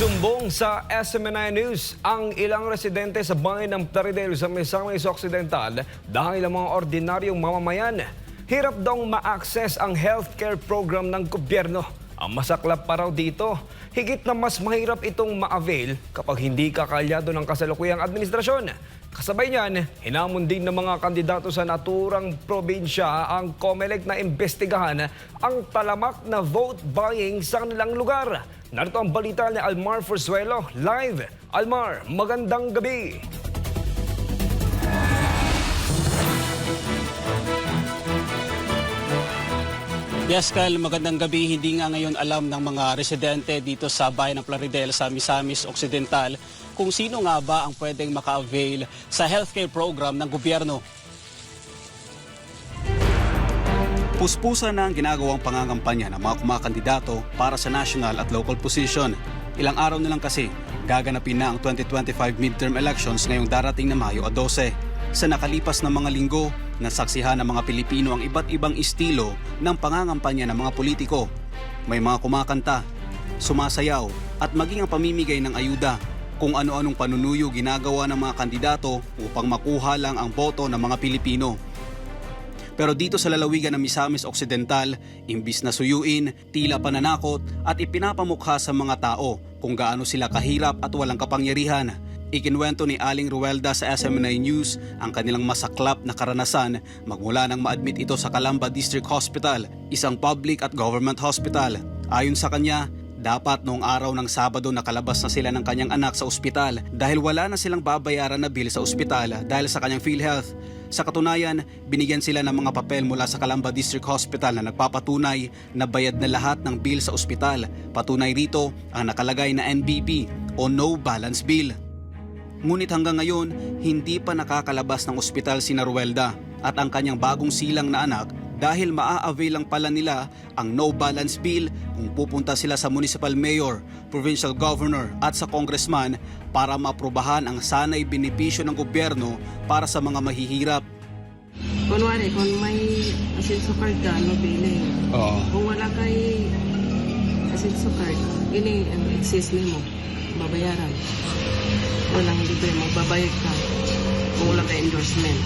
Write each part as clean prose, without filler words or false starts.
Sumbong sa SMNI News ang ilang residente sa bayan ng Plaridel sa Misamis Occidental dahil ang mga ordinaryong mamamayan hirap daw ma-access ang healthcare program ng gobyerno. Ang masaklap pa raw dito, higit na mas mahirap itong ma-avail kapag hindi kakalyado ng kasalukuyang administrasyon. Kasabay niyan, hinamon din ng mga kandidato sa naturang probinsya ang COMELEC na imbestigahan ang talamak na vote buying sa kanilang lugar. Narito ang balita ni Almar Forzuelo, live. Almar, magandang gabi. Yes, Kyle, magandang gabi. Hindi nga ngayon alam ng mga residente dito sa bayan ng Plaridel sa Misamis Occidental kung sino nga ba ang pwedeng maka-avail sa healthcare program ng gobyerno. Puspusan na ang ginagawang pangangampanya ng mga kumakandidato para sa national at local position. Ilang araw na lang kasi, gaganapin na ang 2025 midterm elections ngayong darating na Mayo 12. Sa nakalipas na mga linggo, nasaksihan ng mga Pilipino ang iba't ibang estilo ng pangangampanya ng mga politiko. May mga kumakanta, sumasayaw at maging ang pamimigay ng ayuda. Kung ano-anong panunuyo ginagawa ng mga kandidato upang makuha lang ang boto ng mga Pilipino. Pero dito sa lalawigan ng Misamis Occidental, imbis na suyuin, tila pananakot at ipinapamukha sa mga tao kung gaano sila kahirap at walang kapangyarihan. Ikinwento ni Aling Ruelda sa SMNI News ang kanilang masaklap na karanasan magmula nang ma-admit ito sa Calamba District Hospital, isang public at government hospital. Ayon sa kanya, dapat noong araw ng Sabado nakalabas na sila ng kanyang anak sa ospital dahil wala na silang babayaran na bill sa ospital dahil sa kanyang PhilHealth. Sa katunayan, binigyan sila ng mga papel mula sa Calamba District Hospital na nagpapatunay na bayad na lahat ng bill sa ospital. Patunay rito ang nakalagay na NBB o No Balance Bill. Ngunit hanggang ngayon, hindi pa nakakalabas ng ospital si Ruelda at ang kanyang bagong silang na anak dahil maa-avail lang pala nila ang no balance bill kung pupunta sila sa municipal mayor, provincial governor at sa congressman para maaprubahan ang sanay benepisyo ng gobyerno para sa mga mahihirap. Kunwari, kung may asenso card ka, no billing. Kung wala kay asenso card, ini ang exist mo, babayaran. Walang libre, magbabayad ka kung wala kay endorsement.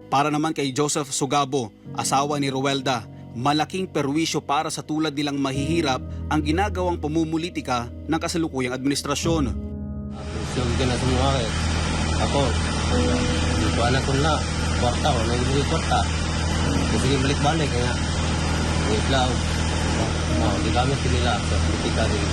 Para naman kay Joseph Sugabo, asawa ni Ruelda, malaking perwisyo para sa tulad nilang mahihirap ang ginagawang pamumulitika ng kasalukuyang administrasyon. Sige ka na semua eh. Ako, dito anak ko na, kwarta ko, nagiging kwarta. Sige balik-balik kaya, iklaw. Di kami sinila sa politika rin.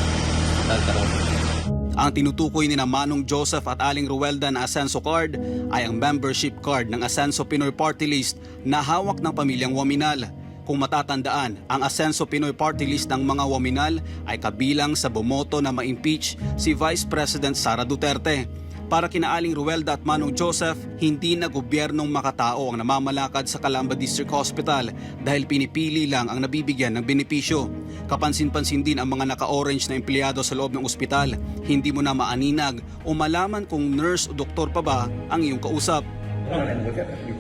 Ang tinutukoy ni Manong Joseph at Aling Ruelda na Asenso Card ay ang membership card ng Asenso Pinoy Party List na hawak ng pamilyang Waminal. Kung matatandaan, ang Asenso Pinoy Party List ng mga Waminal ay kabilang sa bumoto na ma-impeach si Vice President Sara Duterte. Para kina Aling Ruelda at Manong Joseph, hindi na gobyernong makatao ang namamalakad sa Calamba District Hospital dahil pinipili lang ang nabibigyan ng benepisyo. Kapansin-pansin din ang mga naka-orange na empleyado sa loob ng ospital. Hindi mo na maaninag o malaman kung nurse o doktor pa ba ang iyong kausap.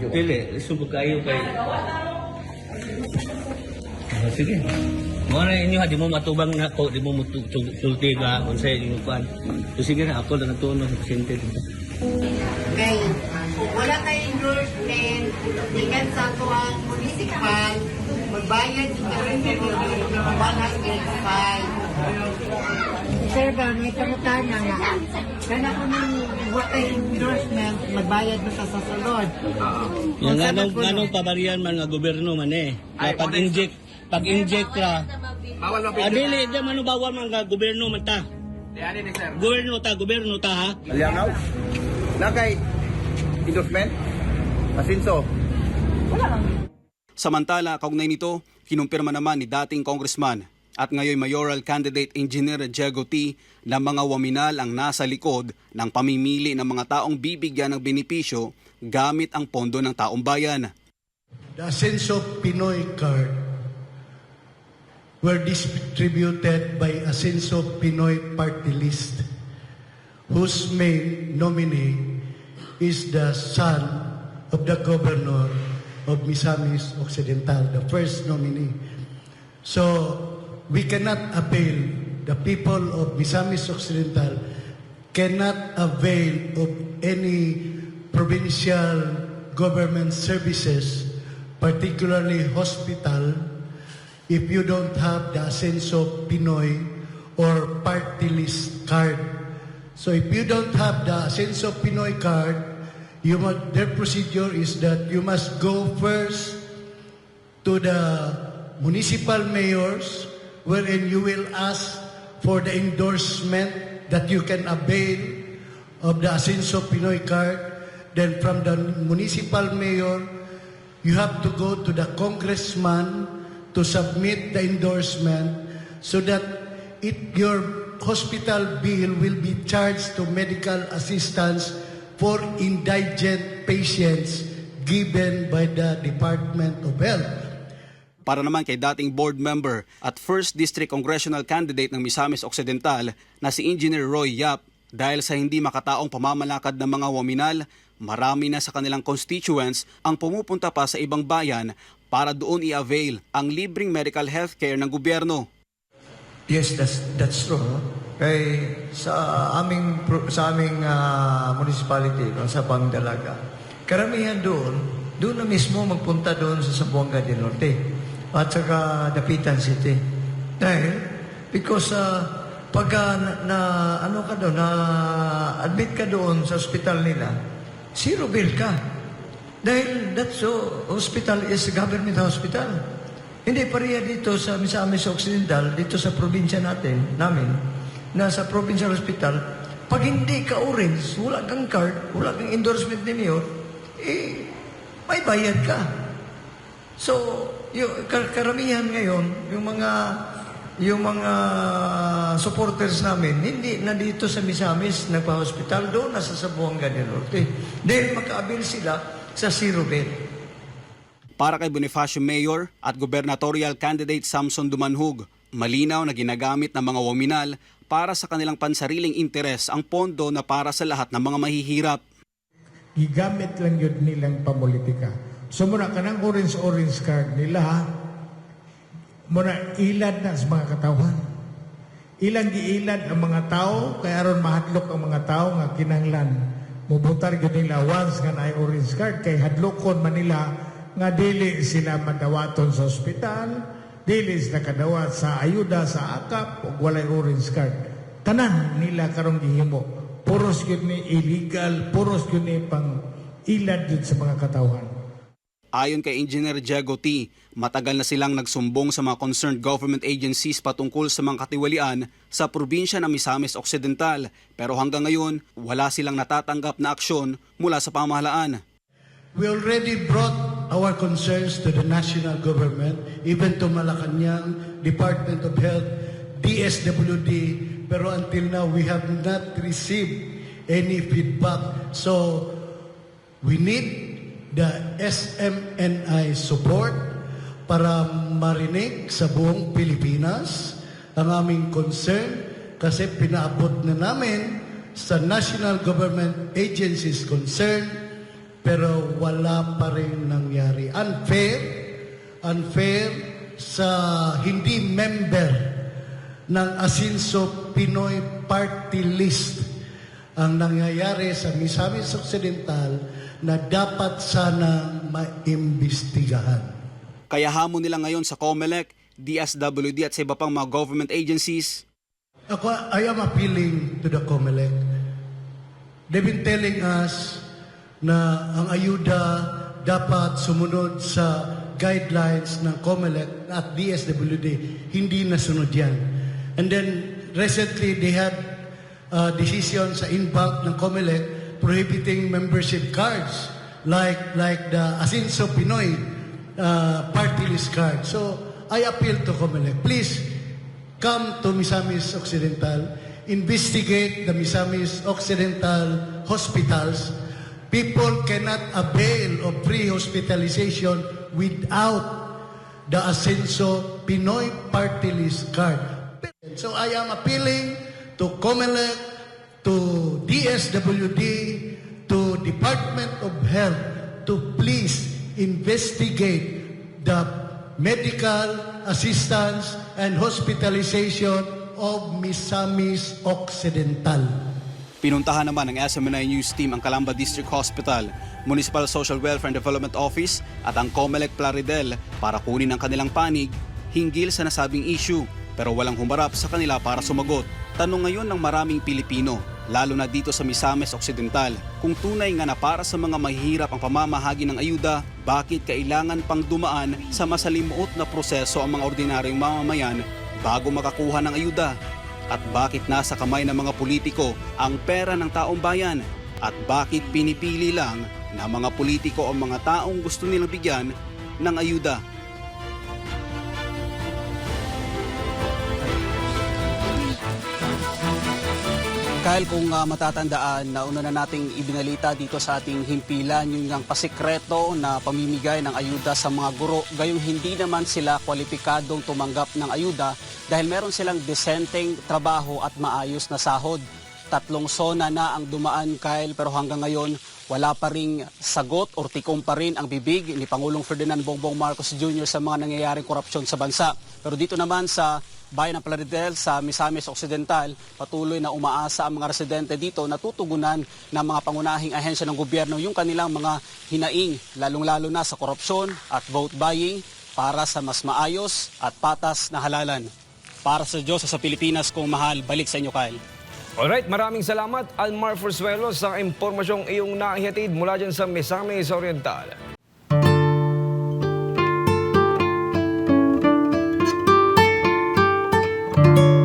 Dili, subok kayo kay... Sige. Mga na inyo ha, di mo matubang na ako, di mo sulti ka, kung sa'yo yung kuhan. So sige na, ako lang natuno sa pasyente. Okay. Wala kayong endorsement, ikan sa tuwang municipal, magbayad yung territory, mabalas verify. Sir ba, may kamutana nga. Kana ko nang wala kayong endorsement, magbayad mo sa sasalod. Yung anong pabarian man nga gobyerno man eh. Pag-inject ka. Bawal Dili, di man bawal man nga gobyerno man ta. Gobyerno ta ha. Alianaw? Nakay endorsement? Asinso? Samantala, kaugnay nito, kinumpirma naman ni dating congressman at ngayon mayoral candidate engineer Diego T na mga Waminal ang nasa likod ng pamimili ng mga taong bibigyan ng benepisyo gamit ang pondo ng taong bayan. The Asenso Pinoy card were distributed by Asenso Pinoy Party List, whose main nominee is the son of the governor of Misamis Occidental, the first nominee. So, we cannot avail the people of Misamis Occidental cannot avail of any provincial government services, particularly hospital, if you don't have the Asenso Pinoy or party list card. So if you don't have the Asenso Pinoy card, their procedure is that you must go first to the municipal mayors, wherein you will ask for the endorsement that you can avail of the Asenso Pinoy card. Then from the municipal mayor, you have to go to the congressman to submit the endorsement so that your hospital bill will be charged to medical assistance for indigent patients given by the Department of Health. Para naman kay dating board member at 1st District Congressional Candidate ng Misamis Occidental na si Engineer Roy Yap, dahil sa hindi makataong pamamalakad ng mga waminal, marami na sa kanilang constituents ang pumupunta pa sa ibang bayan para doon i-avail ang libreng medical healthcare ng gobyerno. Yes, that's true. No? Kay sa aming municipality, sa Pangdalaga, karamihan doon na mismo magpunta doon sa Zamboanga del Norte at saka Dapitan City. Because pagka admit ka doon sa hospital nila, zero bill ka. Dahil hospital is a government hospital. Hindi pareha dito sa Misamis Occidental, dito sa probinsya namin, na sa provincial hospital, pag hindi ka orange, wala kang card, wala kang endorsement ni Mayor, may bayad ka. So, karamihan ngayon, yung mga supporters namin, hindi na dito sa Misamis nagpa-hospital, doon na sa Zamboanga del Norte. Dahil makaabil sila sa zero bill. Para kay Bonifacio Mayor at gubernatorial candidate Samson Dumanhug, malinaw na ginagamit ng mga waminal para sa kanilang pansariling interes ang pondo na para sa lahat ng mga mahihirap. Gigamit lang yun nilang pamulitika. So muna ka ng orange card nila, muna ilad na sa mga katawan. Ilang giilad ang mga tao, kaya aron mahadlok ang mga tao nga kinanglan. Mubutar yun nila once nga na orange card, kay hadlokon man nila nga dili sila madawaton sa ospital, dili sila kadawat sa ayuda, sa akap, o walay orange card. Tanan nila karong gihimo. Puros yun ni illegal, puros yun ni pang ilad yun sa mga katawhan. Ayon kay Engineer Diego T., matagal na silang nagsumbong sa mga concerned government agencies patungkol sa mga katiwalian sa probinsya ng Misamis Occidental, pero hanggang ngayon, wala silang natatanggap na aksyon mula sa pamahalaan. We already brought our concerns to the national government, even to Malacanang, Department of Health, DSWD, pero until now we have not received any feedback. So we need the SMNI support para marinig sa buong Pilipinas ang aming concern, kasi pinaabot na namin sa national government agencies concerned, pero wala pa rin nangyari. Unfair sa hindi member ng Asenso Pinoy Party List ang nangyayari sa Misamis Occidental na dapat sana maimbestigahan. Kaya hamon nila ngayon sa COMELEC, DSWD at sa iba pang mga government agencies. I am appealing to the COMELEC. They've been telling us na ang ayuda dapat sumunod sa guidelines ng COMELEC at DSWD. Hindi nasunod yan. And then recently they had a decision sa INBAC ng COMELEC prohibiting membership cards like the Asenso Pinoy party list card. So I appeal to COMELEC, please come to Misamis Occidental, investigate the Misamis Occidental hospitals. People cannot avail of free hospitalization without the Asenso Pinoy party list card. So I am appealing to COMELEC, to DSWD, to Department of Health to please investigate the medical assistance and hospitalization of Misamis Occidental. Pinuntahan naman ng SMNI News Team ang Calamba District Hospital, Municipal Social Welfare and Development Office at ang COMELEC Plaridel para kunin ang kanilang panig hinggil sa nasabing issue, pero walang humarap sa kanila para sumagot. Tanong ngayon ng maraming Pilipino, lalo na dito sa Misamis Occidental, kung tunay nga na para sa mga mahihirap ang pamamahagi ng ayuda, bakit kailangan pang dumaan sa masalimuot na proseso ang mga ordinaryong mamamayan bago makakuha ng ayuda? At bakit nasa kamay ng mga politiko ang pera ng taong bayan? At bakit pinipili lang ng mga politiko ang mga taong gusto nilang bigyan ng ayuda? Kyle, kung matatandaan, nauna na nating ibinalita dito sa ating himpilan yung pasikreto na pamimigay ng ayuda sa mga guro. Gayong hindi naman sila kwalipikadong tumanggap ng ayuda dahil meron silang desenteng trabaho at maayos na sahod. 3 sona na ang dumaan, Kyle, pero hanggang ngayon wala pa ring sagot or tikom pa rin ang bibig ni Pangulong Ferdinand Bongbong Marcos Jr. sa mga nangyayaring korupsyon sa bansa. Pero dito naman sa bayan ng Plaridel sa Misamis Occidental, patuloy na umaasa ang mga residente dito na tutugunan ng mga pangunahing ahensya ng gobyerno yung kanilang mga hinaing, lalong-lalo na sa korupsyon at vote buying para sa mas maayos at patas na halalan. Para sa Diyos sa Pilipinas kong mahal, balik sa inyo, Kyle. Alright, maraming salamat Almar Forzuelo sa impormasyong iyong nahihatid mula dyan sa Misamis Oriental.